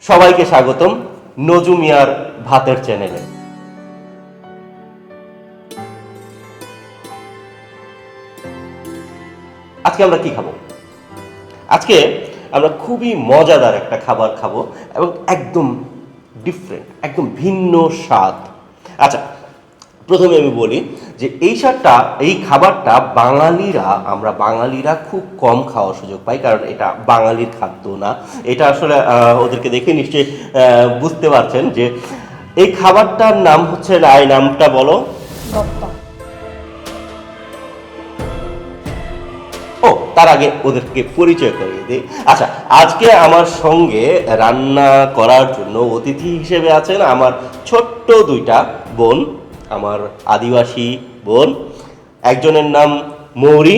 সবাইকে স্বাগতম নজু মিয়ার ভাতের চ্যানেলে। আজকে আমরা কি খাবো? আজকে আমরা খুবই মজাদার একটা খাবার খাবো এবং একদম ডিফারেন্ট, একদম ভিন্ন স্বাদ। আচ্ছা, প্রথমে আমি বলি যে এই খাবারটা আমরা বাঙালিরা খুব কম খাওয়ার সুযোগ পাই, কারণ এটা বাঙালির খাদ্য না। এটা আসলে ওদেরকে দেখে নিশ্চয়ই বুঝতে পারছেন যে এই খাবারটার নাম হচ্ছে, এই নামটা বলো। গপ্পা। ও, তার আগে ওদেরকে পরিচয় করিয়ে দিই। আচ্ছা, আজকে আমার সঙ্গে রান্না করার জন্য অতিথি হিসেবে আছেন আমার ছোট্ট দুইটা বোন, আমার আদিবাসী বোন। একজনের নাম মৌরি,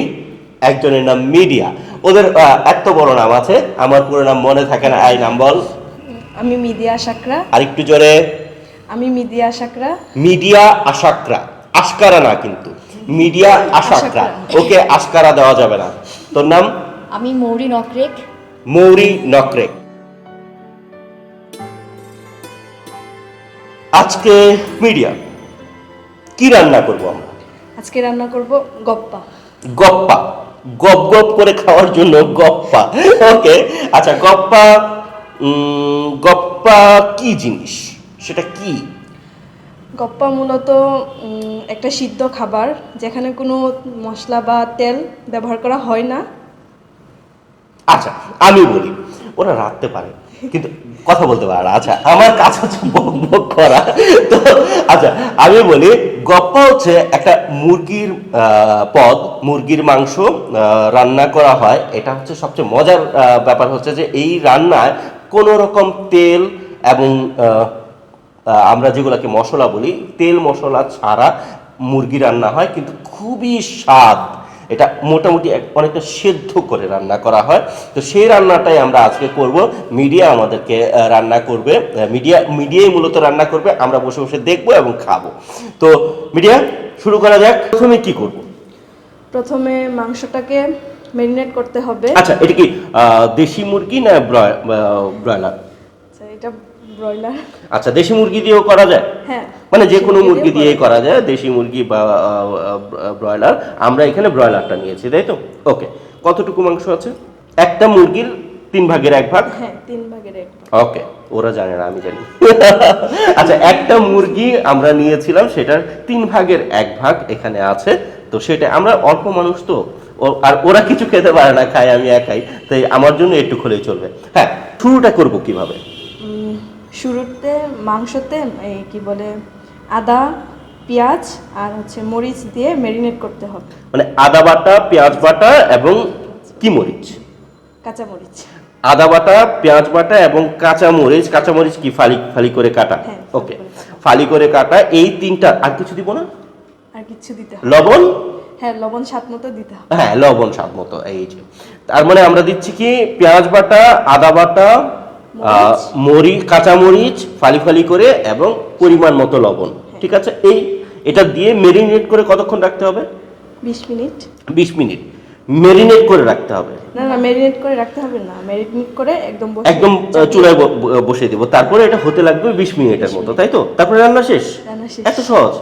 একজনের নাম মিডিয়া। ওদের এত বড় নাম আছে, আমার পুরো নাম মনে থাকে না। এই নাম বল। আমি মিডিয়া আশাকরা। আরেকটু জোরে। আমি মিডিয়া আশাকরা। মিডিয়া আশাকরা, আশকারা না কিন্তু, মিডিয়া আশাকরা। ওকে আশকারা দেওয়া যাবে না। তোর নাম? আমি মৌরি নকরেক। মৌরি নকরেক। আজকে মিডিয়া কি রান্না করব আমরা? আজকে রান্না করব গপ্পা। গপ্পা, গপ গপ করে খাওয়ার জন্য গপ্পা। ওকে, আচ্ছা গপ্পা, গপ্পা কি জিনিস, সেটা কি? গপ্পা মূলত একটা সিদ্ধ খাবার, যেখানে কোনো মশলা বা তেল ব্যবহার করা হয় না। আচ্ছা আমি বলি, ওরা রাখতে পারে কিন্তু কথা বলতে পারে না। আচ্ছা, আমার কাজ হচ্ছে বক বক করা। তো আচ্ছা আমি বলি, গপ্পা হচ্ছে একটা মুরগির পদ, মুরগির মাংস রান্না করা হয়। এটা হচ্ছে সবচেয়ে মজার ব্যাপার হচ্ছে যে এই রান্নায় কোনো রকম তেল এবং আমরা যেগুলোকে মশলা বলি, তেল মশলা ছাড়া মুরগি রান্না হয়, কিন্তু খুবই স্বাদ। এটা মোটামুটি অনেকটা সেদ্ধ করে রান্না করা হয়। তো সেই রান্নাটাই আমরা আজকে করব। মিডিয়া আমাদেরকে রান্না করবে, মিডিয়াই মূলত রান্না করবে, আমরা বসে বসে দেখবো এবং খাবো। তো মিডিয়া, শুরু করা যাক। প্রথমে কি করব? প্রথমে মাংসটাকে ম্যারিনেট করতে হবে। আচ্ছা, এটা কি দেশি মুরগি না ব্রয়লার? আচ্ছা, এটা ব্রয়লার। আচ্ছা, দেশি মুরগি দিয়েও করা যায়? হ্যাঁ, মানে যে কোনো মুরগি দিয়েই করা যায়, দেশি মুরগি বা ব্রয়লার। আমরা এখানে ব্রয়লারটা নিয়েছি, তাই তো? ওকে, কতটুকু মাংস আছে? একটা মুরগির 3/1 ভাগ। হ্যাঁ, 3/1 ভাগ। ওকে, ওরা জানে না, আমি জানি। আচ্ছা, একটা মুরগি আমরা নিয়েছিলাম, সেটার 3/1 ভাগ এখানে আছে। তো সেটা আমরা অল্প মানুষ তো, আর ওরা কিছু খেতে পারে না, খাই আমি একাই, তাই আমার জন্য একটু হলেই চলবে। হ্যাঁ, শুরুটা করব কিভাবে? শুরুতে মাংসতে এই কি বলে আদা, পেঁয়াজ আর মরিচ দিয়ে ম্যারিনেট করতে হবে। মানে আদা বাটা, পেঁয়াজ বাটা এবং কি মরিচ? কাঁচা মরিচ। আদা বাটা, পেঁয়াজ বাটা এবং কাঁচা মরিচ কি ফালি ফালি করে কাটা? হ্যাঁ, ওকে, ফালি করে কাটা। এই তিনটা, আর কিছু দিব না? আর কিছু দিতে হবে। লবণ? হ্যাঁ, লবণ স্বাদ মতো দিতে হবে। হ্যাঁ, লবণ স্বাদ মতো। এই যে, তার মানে আমরা দিচ্ছি কি, পেঁয়াজ বাটা, আদা বাটা, কাঁচা মরিচ ফালি ফালি করে এবং পরিমাণ মতো লবণ। ঠিক আছে, এটা দিয়ে মেরিনেট করে কতক্ষণ রাখতে হবে? 20 মিনিট। 20 মিনিট মেরিনেট করে রাখতে হবে? না, মেরিনেট করে রাখতে হবে না, মেরিনেট করে একদম চুলায় বসিয়ে দেবো। তারপরে এটা হতে লাগবে 20 মিনিটের মতো, তাই তো? তারপরে রান্না শেষ? এত সহজ?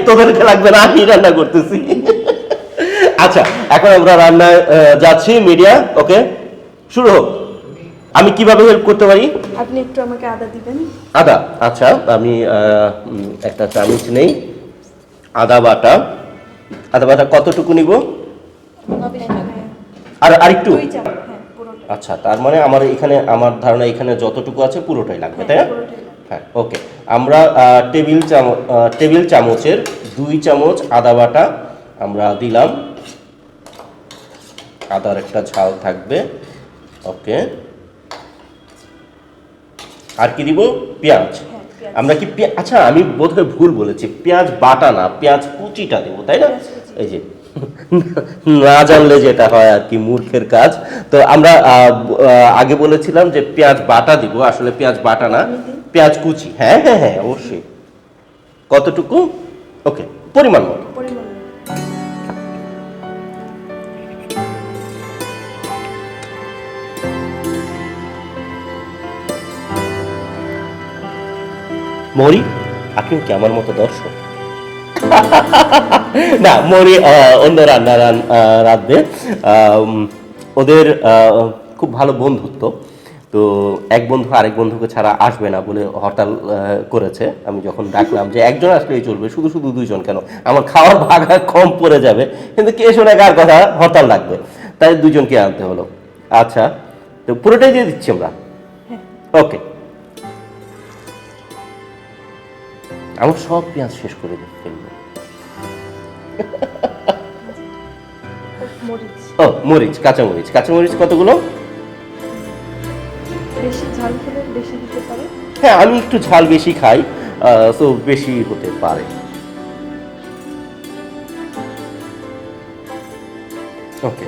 তোদেরকে লাগবে না, আমি রান্না করতেছি। আচ্ছা, এখন আমরা রান্নায় যাচ্ছি। মিডিয়া, ওকে, শুরু হোক। আমি কিভাবে হেল্প করতে পারি? আপনি একটু আমাকে আদা দিবেন। আদা? আচ্ছা, আমি একটা চামচ নেই আদা বাটা। কতটুকু নিব? আর আরেকটু? 2 চামচ। হ্যাঁ, পুরোটা। আচ্ছা, তার মানে আমার ধারণা এখানে যতটুকু আছে পুরোটাই লাগবে, তাই না? হ্যাঁ, ওকে। আমরা টেবিল চামচের 2 চামচ আদা বাটা আমরা দিলাম। আদার একটা ঝাল থাকবে। ওকে, আর কি দিব? পেঁয়াজ। আমরা কি আচ্ছা, আমি বোধহয় ভুল বলেছি, পেঁয়াজ বাটা না, পেঁয়াজ কুচিটা দেবো, তাই না? এই যে, না জানলে যেটা হয় আর কি, মূর্খের কাজ। তো আমরা আগে বলেছিলাম যে পেঁয়াজ বাটা দিব, আসলে পেঁয়াজ বাটা না, পেঁয়াজ কুচি। হ্যাঁ হ্যাঁ হ্যাঁ, অবশ্যই। কতটুকু? ওকে, পরিমাণ মতো। মৌরি, আপনিও কি আমার মতো দর্শক? না, মৌরি অন্য রাঁধবে। ওদের খুব ভালো বন্ধুত্ব, তো এক বন্ধু আরেক বন্ধুকে ছাড়া আসবে না বলে হরতাল করেছে। আমি যখন ডাকলাম যে একজন আসলেই চলবে, শুধু শুধু দুইজন কেন, আমার খাওয়ার ভাগা কম পড়ে যাবে, কিন্তু কে শোনে কার কথা, হরতাল লাগবে, তাই দুজনকে আনতে হলো। আচ্ছা, তো পুরোটাই দিয়ে দিচ্ছি আমরা। ওকে, আমার সব পেঁয়াজ শেষ করে ফেলবো। মরিচ ও মরিচ, কাঁচামরিচ, কাঁচামরিচ কতগুলো? বেশি ঝাল খেলে বেশি দিতে পারে। হ্যাঁ, আমি একটু ঝাল বেশি খাই, তো বেশি হতে পারে। ওকে,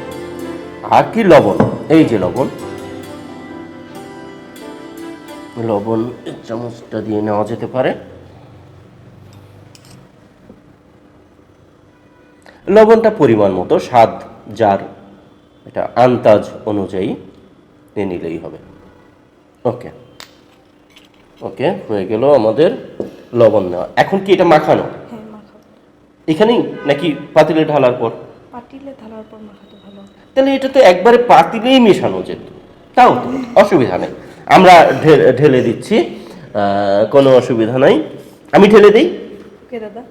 আর কি লবণ, এই যে লবণ, লবণ এক চামচটা দিয়ে নেওয়া যেতে পারে। লবণটা পরিমাণ মতো, স্বাদ যার এটা আন্দাজ অনুযায়ী নিয়ে নিলেই হবে। ওকে ওকে, হয়ে গেল আমাদের লবণ নেওয়া। এখন কি এটা মাখানো হ্যাঁ, মাখাবো। এখানেই নাকি পাতিলে ঢালার পর? পাতিলে ঢালার পর মাখাতে ভালো। তাহলে এটা তো একবারে পাতিলেই মেশানো যেত, তাও তো অসুবিধা নেই। আমরা ঢেলে দিচ্ছি, কোনো অসুবিধা নাই। আমি ঢেলে দিই। ওকে দাদা।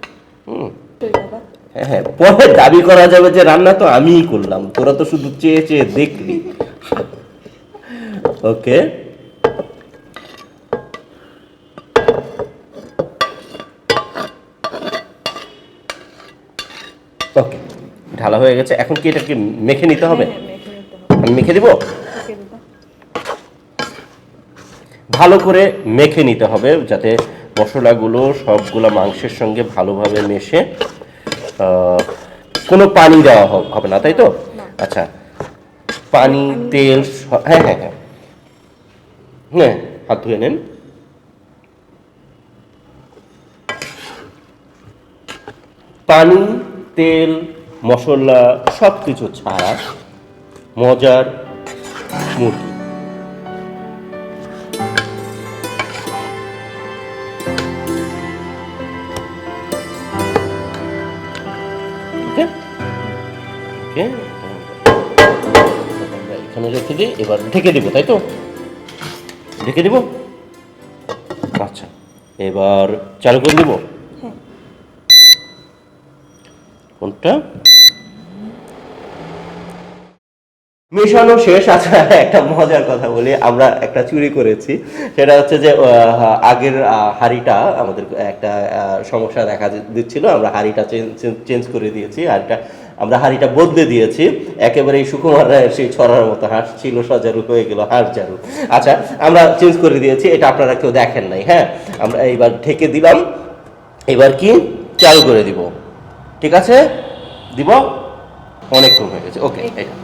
হুম, সই দাদা। হ্যাঁ হ্যাঁ, পরে দাবি করা যাবে যে রান্না তো আমিই করলাম, তোরা তো শুধু চেয়ে চেয়ে দেখলি। ওকে, ওকে, ঢালা হয়ে গেছে। এখন কি এটাকে মেখে নিতে হবে? হ্যাঁ, মেখে নিতে হবে। আমি মেখে দিব। ওকে দাদা। ভালো করে মেখে নিতে হবে যাতে মশলাগুলো সবগুলো মাংসের সঙ্গে ভালোভাবে মেশে। কোনো পানি দেওয়া হবে না, তাই তো? আচ্ছা, পানি তেল হ্যাঁ হ্যাঁ হ্যাঁ হ্যাঁ, হাত ধুয়ে নেন। পানি, তেল, মশলা সব কিছু ছাড়া মজার মুরগি। ওকে ওকে, এখানে রেখে দিই, এবার ঢেকে দিব, তাই তো? ঢেকে দিব। আচ্ছা, এবার চালু করে দিব। হ্যাঁ। কোনটা? মেশানো শেষ। আচ্ছা, একটা মজার কথা বলি, আমরা একটা চুরি করেছি। সেটা হচ্ছে যে আগের হাঁড়িটা আমাদের একটা সমস্যা দেখা দিচ্ছিল, আমরা হাঁড়িটা চেঞ্জ করে দিয়েছি। আমরা হাঁড়িটা বদলে দিয়েছি, একেবারেই সুকুমার রায়ের সেই ছড়ার মতো হাঁস ছিল সজারু হয়ে গেল হাঁস জারু। আচ্ছা, আমরা চেঞ্জ করে দিয়েছি, এটা আপনারা কেউ দেখেন নাই। হ্যাঁ, আমরা এইবার ঢেকে দিলাম, এবার কি চালু করে দিব। ঠিক আছে, দিব। অনেকক্ষণ হয়ে গেছে। ওকে, এটা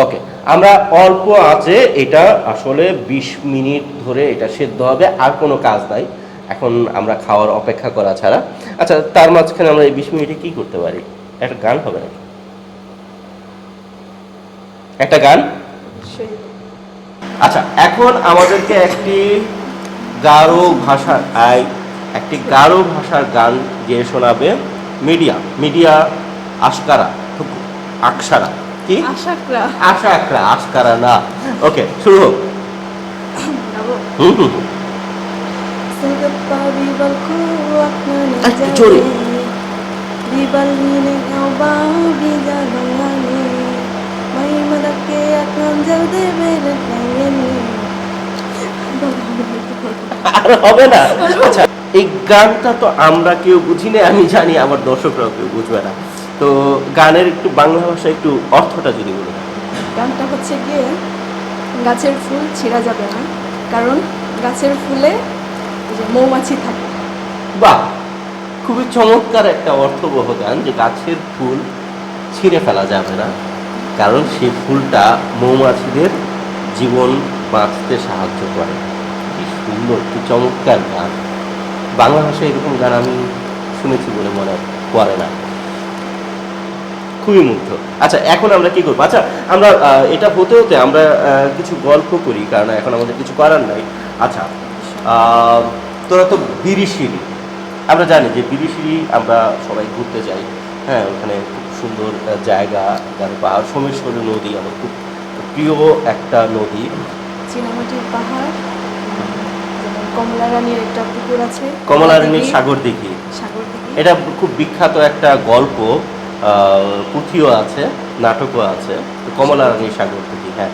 ওকে, আমরা অল্প আঁচে এটা আসলে 20 মিনিট ধরে এটা সেদ্ধ হবে, আর কোনো কাজ নাই এখন আমরা খাওয়ার অপেক্ষা করা ছাড়া। আচ্ছা, তার মাঝখানে আমরা এই 20 মিনিটে কি করতে পারি? একটা গান হবে নাকি? একটা গান। সই। আচ্ছা, এখন আমাদেরকে একটি গারো ভাষার গান গেয়ে শোনাবে মিডিয়া মিডিয়া আশকারা আকসারা। কি? আশাকরা। আশকারা না। ওকে, শুরু হোক। যাবো। হুম হুম হুম। Sugapa bibal ko akna Ay, sorry. Bibal hine ba bija dangane Mai madake aknan jalde bere kayeni আর হবে না। আচ্ছা, এই গানটা তো আমরা কেউ বুঝি না, আমি জানি আমার দর্শকরাও কেউ বুঝবে না। তো গানের একটু বাংলা ভাষায় একটু অর্থটা যদি বলুন। গানটা হচ্ছে গিয়ে গাছের ফুল ছিঁড়া যাবে না, কারণ গাছের ফুলে যে মৌমাছি থাকে। বাহ, খুবই চমৎকার একটা অর্থবহ গান, যে গাছের ফুল ছিঁড়ে ফেলা যাবে না কারণ সেই ফুলটা মৌমাছিদের জীবন বাঁচতে সাহায্য করে। কি সুন্দর, কি চমৎকার গান। বাংলা ভাষায় এরকম গান আমি শুনেছি বলে মনে পড়ে না। খুবই মুগ্ধ। আচ্ছা, এখন আমরা কি করবো? আচ্ছা, আমরা এটা হতে হতে আমরা কিছু গল্প করি, কারণ এখন আমাদের কিছু করার নাই। আচ্ছা, তোরা তো বিরিশিরি, আমরা জানি যে বিরিশিরি আমরা সবাই ঘুরতে যাই। হ্যাঁ, ওখানে খুব সুন্দর জায়গা, তার পাহাড়, সোমেশ্বরী নদী আমার খুব প্রিয় একটা নদী। চীনামাটির পাহাড়, যেমন কমলা রানীর একটা পুকুর আছে, কমলারানীর সাগর দিঘি, সাগর দিঘি। এটা খুব বিখ্যাত একটা গল্প, পুঁথিও আছে, নাটকও আছে। তো কমলারানীর সাগর দিঘি, হ্যাঁ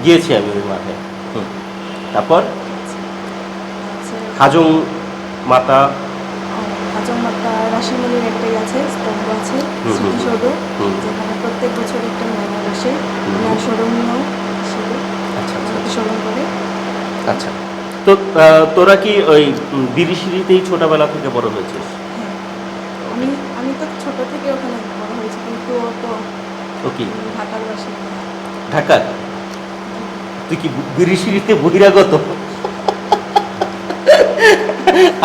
গিয়েছি আমি ওই মাঠে। তারপর আছে হাজং মাতা, হাজং মাতা রাশিমণির একটাই আছে, স্তম্ভ আছে, হুম, হুম, স্মৃতিসৌধ, হুম। যেখানে প্রত্যেক বছর একটা মেলা বসে, হুম। মেলা স্মরণীয় হিসেবে আচ্ছা আচ্ছা আমাকে স্মরণ করে। আচ্ছা। তো তোরা কি ওই বিরিশিরিতেই ছোটবেলা থেকে বড় হয়েছিস? হ্যাঁ, আমি আমি তো ছোট থেকে ওখানে বড় হয়েছি, কিন্তু ও তো ও কি ঢাকার বাসিন্দা। ঢাকার? তুই কি বিরিশিরিতে বহিরাগত?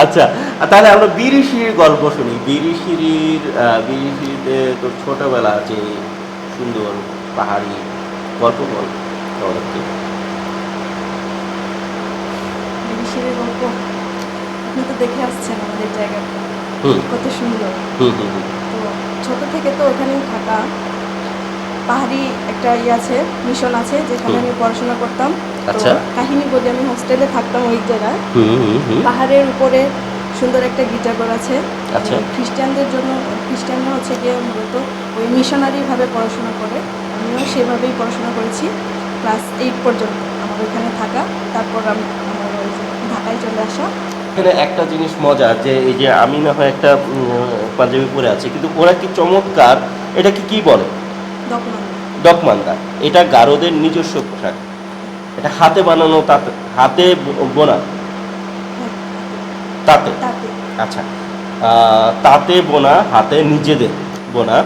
আচ্ছা, তাহলে আমরা বিরিশিরির গল্প শুনি। বিরিশিরিতে তোর ছোটবেলা যে সুন্দর পাহাড়ি গল্প বল আমাদেরকে। বিদেশের গল্প, আপনি তো দেখে আসছেন আমাদের জায়গাটা হুম কত সুন্দর। হুম হুম হুম। তো ছোট থেকে তো ওখানেই থাকা, পাহাড়ি একটা আছে, মিশন আছে, যেখানে হুম। আমি পড়াশোনা করতাম। তো আচ্ছা। কাহিনী বলি, আমি হোস্টেলে থাকতাম ওই জায়গায়। হুম হুম হুম। পাহাড়ের উপরে সুন্দর একটা গির্জাঘর আছে। আচ্ছা। খ্রিস্টানদের জন্য, খ্রিস্টানরা হচ্ছে গিয়ে মূলত ওই মিশনারিভাবে পড়াশোনা করে। আমিও সেভাবেই পড়াশোনা করেছি ক্লাস 8 পর্যন্ত আমার ওইখানে থাকা। তারপর আমি আমার ওই যে ঢাকায় চলে আসা। এখানে একটা জিনিস মজার, যে এই যে আমি না হয় একটা পাঞ্জাবি পরে আছি, কিন্তু ওরা কি চমৎকার, এটাকে কি বলে? দখমান। ডকমান্দা। এটা গারোদের নিজস্ব পোশাক, এটা হাতে বানানো, তাতে হাতে বোনা, হ্যাঁ, তাতে। তাতে আচ্ছা, তাতে বোনা, হাতে নিজেদের বোনা,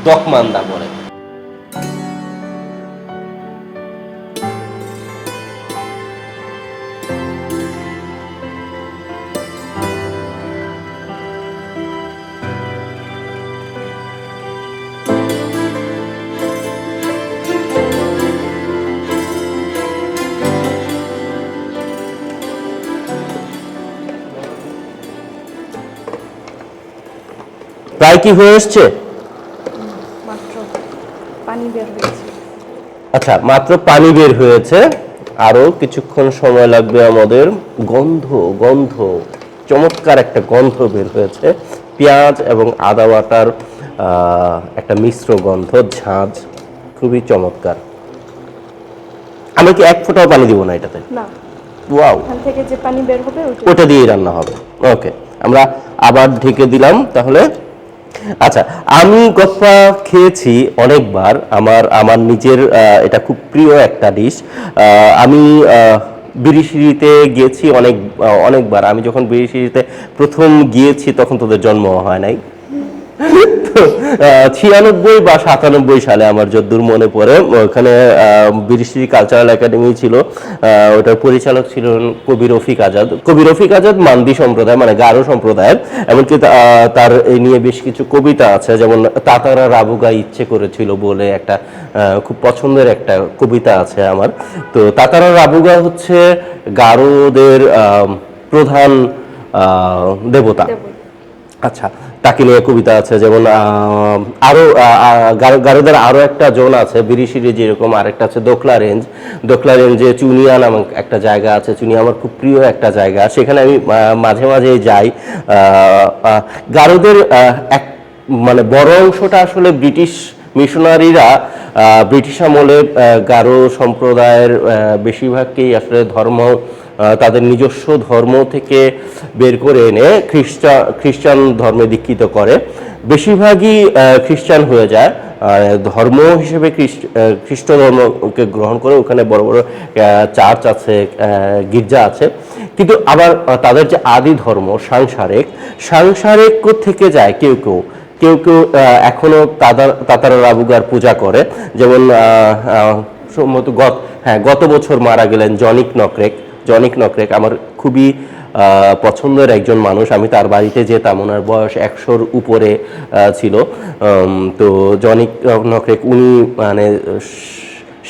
দকমান্দা বলে। প্রায় কি হয়ে এসছে? মাত্র পানি বের হয়েছে। আচ্ছা, মাত্র পানি বের হয়েছে, আরো কিছুক্ষণ সময় লাগবে আমাদের। গন্ধ, গন্ধ, চমৎকার একটা গন্ধ বের হয়েছে, পেঁয়াজ এবং আদা বাটার একটা মিশ্র গন্ধ, ঝাঁঝ, খুবই চমৎকার। আমরা কি এক ফোঁটাও পানি দিব না এটাতে? না, ওয়াও, ওখান থেকে যে পানি বের হবে ওটা দিয়েই রান্না হবে। ওকে, আমরা আবার ঢেকে দিলাম তাহলে। আচ্ছা, আমি গপ্পা খেয়েছি অনেকবার, আমার আমার নিজের এটা খুব প্রিয় একটা ডিশ। আমি বিরিশিরিতে গিয়েছি অনেকবার। আমি যখন বিরিশিরিতে প্রথম গিয়েছি তখন তোদের জন্ম হয় নাই। তো 96 বা 97 সালে আমার যদ্দূর মনে পড়ে, ওখানে বিরিশিরি কালচারাল একাডেমি ছিল। ওটার পরিচালক ছিলেন কবি রফিক আজাদ। কবি রফিক আজাদ মান্দি সম্প্রদায়, মানে গারো সম্প্রদায়ের। এমনকি তার এই নিয়ে বেশ কিছু কবিতা আছে, যেমন তাতারা রাবুগা ইচ্ছে করেছিল বলে একটা খুব পছন্দের একটা কবিতা আছে আমার। তো তাতারা রাবুগা হচ্ছে গারোদের প্রধান দেবতা। আচ্ছা, তাকে নিয়ে কবিতা আছে, যেমন আরো গারোদের আরো একটা জোন আছে বিরিশিরি যেরকম, আরেকটা আছে দোকলা রেঞ্জ। দোকলা রেঞ্জে চুনিয়া নামক একটা জায়গা আছে। চুনিয়া আমার খুব প্রিয় একটা জায়গা, সেখানে আমি মাঝে মাঝে যাই। গারোদের এক মানে বড় অংশটা আসলে ব্রিটিশ মিশনারিরা ব্রিটিশ আমলে গারো সম্প্রদায়ের বেশিরভাগকেই আসলে তাদের নিজস্ব ধর্ম থেকে বের করে এনে খ্রিস্টান ধর্মে দীক্ষিত করে। বেশিরভাগই খ্রিস্টান হয়ে যায়, ধর্ম হিসেবে খ্রিস্ট ধর্মকে গ্রহণ করে। ওখানে বড় বড় চার্চ আছে, গির্জা আছে। কিন্তু আবার তাদের যে আদি ধর্ম সাংসারিক থেকে যায় কেউ কেউ, কেউ কেউ এখনো তাতারা রাবুগার পূজা করে। যেমন সম্ভবত গত বছর মারা গেলেন জনিক নকরেক আমার খুবই পছন্দের একজন মানুষ। আমি তার বাড়িতে যেতাম, ওনার বয়স 100-র উপরে ছিল। তো জনিক নকরেক উনি মানে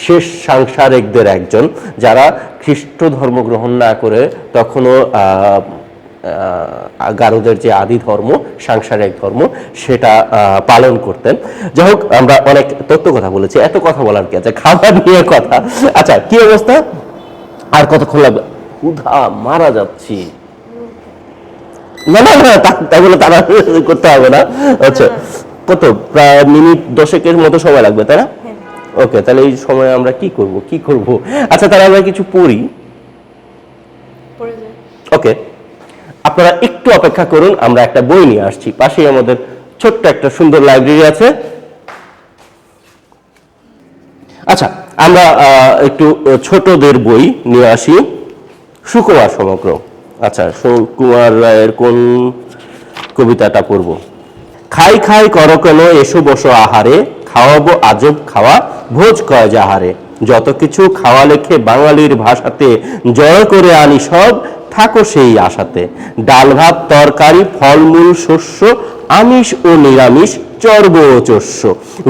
শেষ সাংসারিকদের একজন, যারা খ্রিস্ট ধর্ম গ্রহণ না করে তখনও গারোদের যে আদি ধর্ম, সাংসারিক ধর্ম, সেটা পালন করতেন। যাই হোক, আমরা অনেক তত্ত্ব কথা বলেছি, এত কথা বলার কি আছে, খাবার নিয়ে কথা। আচ্ছা, কি অবস্থা, আর কতক্ষণ লাগবে? ক্ষুধা মারা যাচ্ছি। না না না, তাই বলে তারা করতে হবে না। আচ্ছা, কত, প্রায় মিনিট 10 মতো সময় লাগবে, তাই না? ওকে, তাহলে এই সময় আমরা কি করব? আচ্ছা, তাহলে আমরা কিছু পড়ি। ওকে, আপনারা একটু অপেক্ষা করুন, আমরা একটা বই নিয়ে আসছি। পাশেই আমাদের ছোট্ট একটা সুন্দর লাইব্রেরি আছে। আচ্ছা, আমরা একটু ছোটদের বই নিয়ে আসি। সুকুমার সমগ্র। আচ্ছা, সুকুমার রায়ের কোন কবিতাটা পড়ব? খাই খাই করো কেন, এসো বসো আহারে, খাওয়াবো আজব খাওয়া, ভোজ কয় যাহারে। যত কিছু খাওয়া লেখে বাঙালির ভাষাতে, জয় করে আনি সব, থাকো সেই আশাতে। ডাল ভাত তরকারি ফলমূল শস্য, আমিষ ও নিরামিষ চর্ব ও চস্য,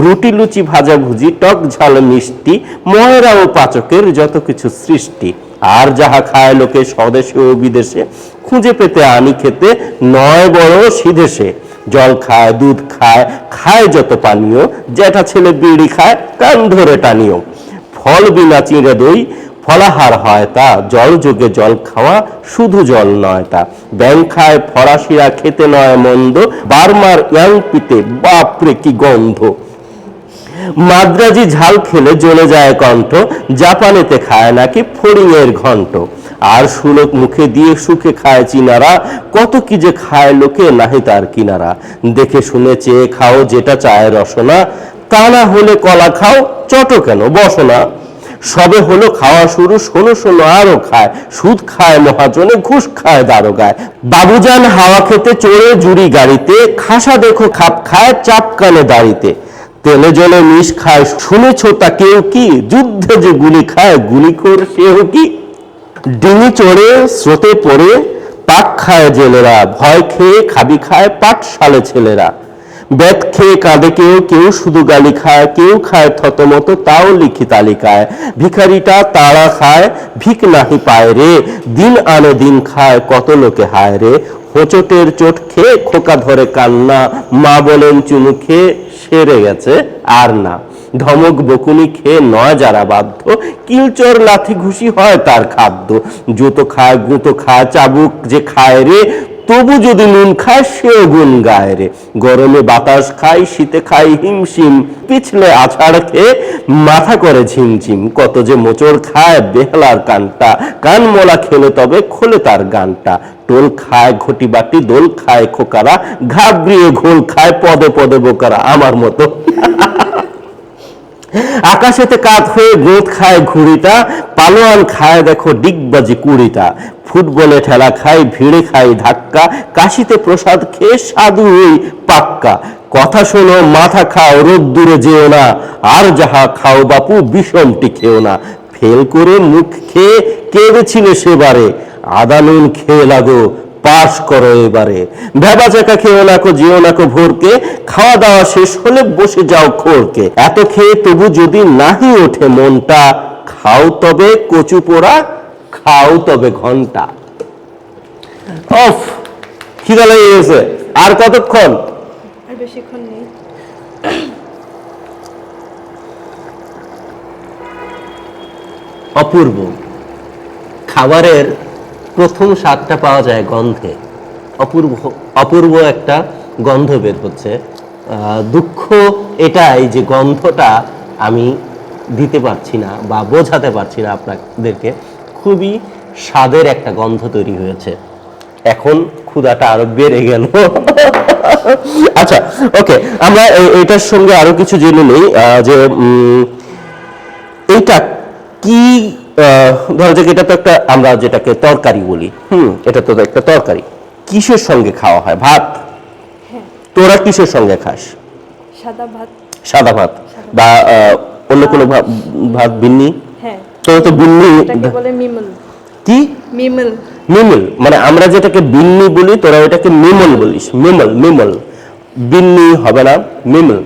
রুটি লুচি ভাজা ভুজি টক ঝাল মিষ্টি, ময়রা ও পাচকের যত কিছু সৃষ্টি। আর যাহা খায় লোকে স্বদেশে ও বিদেশে, খুঁজে পেতে আনি খেতে নয় বড় সিদেশে। জল খায় দুধ খায় খায় যত পানীয়, জ্যাঠা ছেলে বিড়ি খায় কান ধরে টানিও। ফল বিনা চিঁড়ে দই ফলাহার হয় তা, জল যোগে জল খাওয়া শুধু জল নয় তা। ব্যাং খায় ফরাসিরা খেতে নয় মন্দ, বার্মার ইয়াং পিতে বাপরে কি গন্ধ। মাদ্রাজি ঝাল খেলে জ্বলে যায় কণ্ঠ, জাপানেতে খায় নাকি ফড়িংয়ের ঘন্ট। আর সুলোক মুখে দিয়ে সুখে খায় চীনারা, কত কি যে খায় লোকে নাহি তার কিনারা। দেখে শুনে চেয়ে খাও যেটা চায় রসনা, তা না হলে কলা খাও চটো কেন বসনা। সবে হলো খাওয়া শুরু, শোনো শোনো আরো খায়, সুদ খায় মহাজনে ঘুষ খায় দারোগায়। বাবুজান হাওয়া খেতে চড়ে জুড়ি গাড়িতে, খাসা দেখো খাপ খায় চাপ কানে দাড়িতে। তেলে জলে মিশ খায় শুনেছ তা কেউ কি, যুদ্ধে যে গুলি খায় গুলিখোর সেও কি। ডিঙি চড়ে স্রোতে পড়ে পাক খায় জেলেরা, ভয় খেয়ে খাবি খায় পাঠশালে ছেলেরা। বেত খেয়ে কাঁদে কেউ, কেউ শুধু গালি খায়, কেউ খায় থতমত তাও লিখি তালিকায়। ভিখারিটা তাড়া খায় ভিক নাহি পায় রে, দিন আনে দিন খায় কত লোকে হায় রে। হোঁচটের চোট খেয়ে খোকা ধরে কান্না, মা বলেন চুমু খেয়ে সেরে গেছে আর না। ধমক বকুনি খেয়ে নয় যারা বাধ্য, কিলচর লাথি ঘুষি হয় তার খাদ্য। জুতো খায় গুঁতো খায় চাবুক যে খায় রে, তবু যদি নুন খায় সেও গুণ গায় রে। গরমে বাতাস খায় শীতে খায় হিমশিম, পিছলে আছাড় খেয়ে মাথা করে ঝিমঝিম। কত যে মোচড় খায় বেহালার কানটা, কান মোলা খেলে তবে খোলে তার গানটা। টোল খায় ঘটি বাটি দোল খায় খোকারা, ঘাবড়িয়ে ঘোল খায় পদে পদে বোকারা। আমার মতো। আকাশেতে কাত হয়ে গোঁত খায় ঘুড়িটা, পালোয়ান খায় দেখো ডিগবাজি কুড়িটা। ফুটবলে ঠেলা খায় ভিড়ে খায় ধাক্কা, কাশিতে প্রসাদ খেয়ে সাধু হই পাক্কা। কথা শোনো মাথা খাও রোদ্দুরে যেও না, আর যাহা খাও বাপু বিষমটি খেও না। ফেল করে মুখ খেয়ে কেঁদেছিলে সেবারে, আদা নুন খেয়ে লাগো পাস করো এবারে। ভেবা চাকা খেয়েও নাকো যেও নাকো ভোরকে, খাওয়া দাওয়া শেষ হলে বসে যাও খোরকে। এত খেয়ে তবু যদি নাহি ওঠে মনটা, খাও তবে কচু পোড়া খাও তবে ঘন্টা। অফ, খিদা লেগে গেছে, আর কতক্ষণ? আর বেশিক্ষণ নেই। অপূর্ব খাবারের প্রথম স্বাদটা পাওয়া যায় গন্ধে। অপূর্ব অপূর্ব একটা গন্ধ বের হচ্ছে। দুঃখ এটাই যে গন্ধটা আমি দিতে পারছি না বা বোঝাতে পারছি না আপনাদেরকে। খুবই স্বাদের একটা গন্ধ তৈরি হয়েছে। এখন ক্ষুধাটা আরো বেড়ে গেল। আচ্ছা, ওকে, আমরা এটার সঙ্গে আরো কিছু জেনে নেই যে এইটা কি। ধরা যাক এটা তো একটা, আমরা যেটাকে তরকারি বলি, এটা তো একটা তরকারি। কিসের সঙ্গে খাওয়া হয়? ভাত। তোরা কিসের সঙ্গে খাস? সাদা ভাত। সাদা ভাত বা অন্য কোনো ভাত বিন্নি? হ্যাঁ, তোরা তো বিন্নি এটাকে বলে মিমল। কি? মিমল। মিমল মানে আমরা যেটাকে বিন্নি বলি, তোরা ওটাকে মিমল বলিস। মিমল, মিমল, বিন্নি হবে না, মিমল।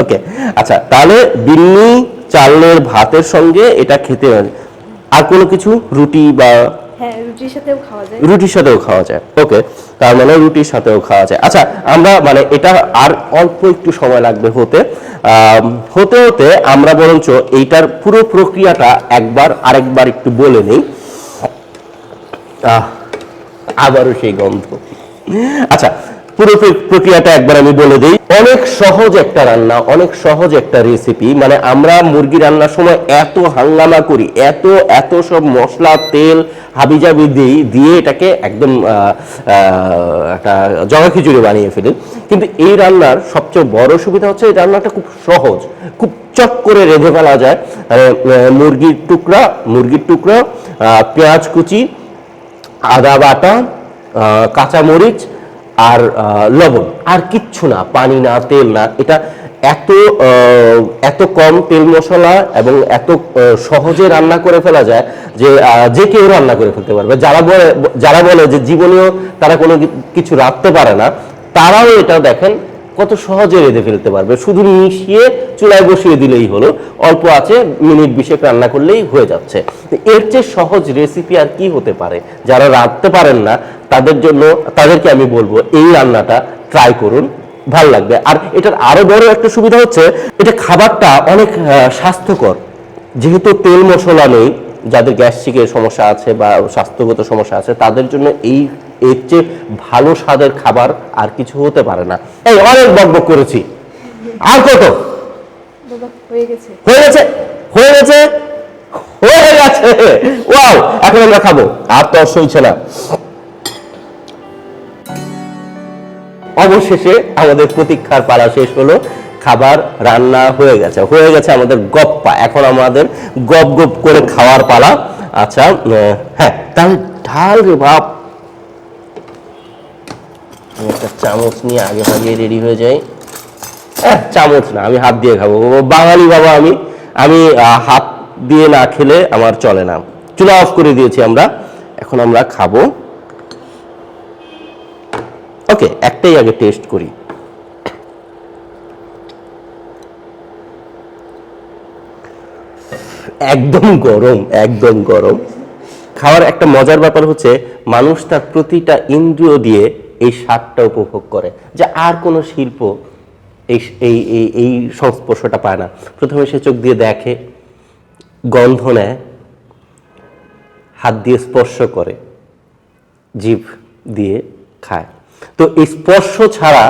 ওকে, আচ্ছা, তাহলে বিন্নি চালের ভাতের সঙ্গে এটা খেতে হয়। আর কোনো কিছু রুটি বা হ্যাঁ, রুটির সাথেও খাওয়া যায়। রুটির সাথেও খাওয়া যায়। ওকে, তার মানে রুটির সাথেও খাওয়া যায়। আচ্ছা, আমরা মানে এটা আর অল্প একটু সময় লাগবে হতে হতে হতে আমরা বরঞ্চ এইটার পুরো প্রক্রিয়াটা আরেকবার একটু বলে নেই। আবারও সেই গন্ধ। আচ্ছা, পুরো প্রক্রিয়াটা একবার আমি বলে দিই। অনেক সহজ একটা রান্না, অনেক সহজ একটা রেসিপি। মানে আমরা মুরগি রান্নার সময় এত হাঙ্গামা করি, এত সব মশলা তেল হাবিজাবি দিয়ে এটাকে একদম একটা জগা খিচুড়ি বানিয়ে ফেলি। কিন্তু এই রান্নার সবচেয়ে বড় সুবিধা হচ্ছে এই রান্নাটা খুব সহজ, খুব চট করে রেঁধে ফেলা যায়। মুরগির টুকরা, পেঁয়াজ কুচি, আদা বাটা, কাঁচামরিচ আর লবণ, আর কিচ্ছু না, পানি না, তেল না। এটা এত কম তেল মশলা এবং এত সহজে রান্না করে ফেলা যায় যে কেউ রান্না করে ফেলতে পারবে। যারা বলে যে জীবনেও তারা কোনো কিছু রাখতে পারে না, তারাও এটা দেখেন কত সহজে রেঁধে ফেলতে পারবে। শুধু মিশিয়ে চুলায় বসিয়ে দিলেই হলো, অল্প আছে মিনিট 20 রান্না করলেই হয়ে যাচ্ছে। এর চেয়ে সহজ রেসিপি আর কি হতে পারে? যারা রাঁধতে পারেন না তাদেরকে আমি বলবো এই রান্নাটা ট্রাই করুন, ভাল লাগবে। আর এটার আরো বড় একটা সুবিধা হচ্ছে এটা খাবারটা অনেক স্বাস্থ্যকর, যেহেতু তেল মশলা নেই। যাদের গ্যাস্ট্রিকের সমস্যা আছে বা স্বাস্থ্যগত সমস্যা আছে তাদের জন্য এর চেয়ে ভালো স্বাদের খাবার আর কিছু হতে পারে না। এই অনেক বকবক করেছি, আর কত? বাবা, হয়ে গেছে। ওয়াও, এখন আমরা খাবো, আর তো সইছে না। অবশেষে আমাদের প্রতীক্ষার পালা শেষ হলো, খাবার রান্না হয়ে গেছে আমাদের গপ্পা। এখন আমাদের গপ গপ করে খাওয়ার পালা। আচ্ছা, হ্যাঁ, তাহলে ঢাল রে বাপ। আমি একটা চামচ নিয়ে আগে রেডি হয়ে যাই। চামচ না, আমি হাত দিয়ে খাবো, বাঙালি বাবা। আমি হাত দিয়ে না খেলে আমার চলে না। চুলা অফ করে দিয়েছি আমরা, এখন আমরা খাবো। ওকে, একটাই আগে টেস্ট করি। একদম গরম। খাওয়ার একটা মজার ব্যাপার হচ্ছে মানুষ তার প্রতিটা ইন্দ্রিয় দিয়ে এই স্বাদটা উপভোগ করে, যে আর কোনো শিল্প এই সংস্পর্শটা পায় না। প্রথমে সে চোখ দিয়ে দেখে, গন্ধ নেয়, হাত দিয়ে স্পর্শ করে, জিভ দিয়ে খায়। তো এই স্পর্শ ছাড়া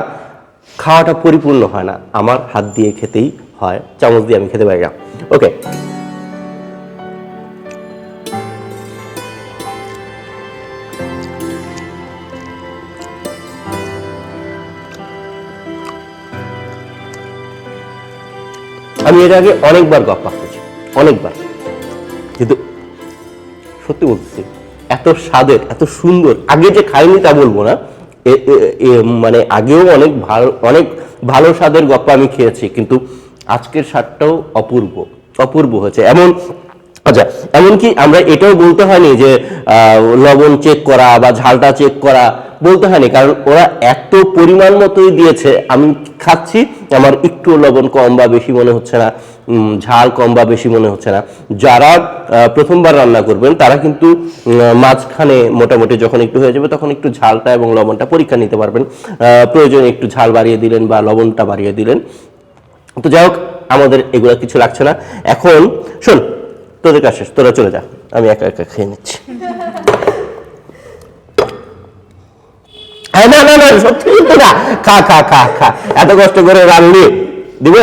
খাওয়াটা পরিপূর্ণ হয় না। আমার হাত দিয়ে খেতেই হয়, চামচ দিয়ে আমি খেতে পারি না। ওকে, আমি এর আগে অনেকবার গপ্পা খেয়েছি, অনেকবার, কিন্তু সত্যি বলতেছি এত স্বাদের, এত সুন্দর আগে যে খাইনি তা বলবো না। মানে আগেও অনেক ভালো স্বাদের গপ্পা আমি খেয়েছি, কিন্তু আজকের স্বাদটাও অপূর্ব হয়েছে। আচ্ছা, এমনকি আমরা এটাও বলতে হয়নি যে লবণ চেক করা বা ঝালটা চেক করা, বলতে হয়নি, কারণ ওরা এত পরিমাণ মতোই দিয়েছে। আমি খাচ্ছি, আমার একটু লবণ কম বা বেশি মনে হচ্ছে না, ঝাল কম বা বেশি মনে হচ্ছে না। যারা প্রথমবার রান্না করবেন তারা কিন্তু মাঝখানে মোটামুটি যখন একটু হয়ে যাবে তখন একটু ঝালটা এবং লবণটা পরীক্ষা নিতে পারবেন। প্রয়োজনে একটু ঝাল বাড়িয়ে দিলেন বা লবণটা বাড়িয়ে দিলেন। তো যাই হোক, আমাদের এগুলো কিছু লাগছে না। এখন শোন, তোদের কাছে তোরা চলে যা, আমি একা একা খেয়ে নিচ্ছি। না, সত্যি কিন্তু না, খা, এত কষ্ট করে রান্না দিব।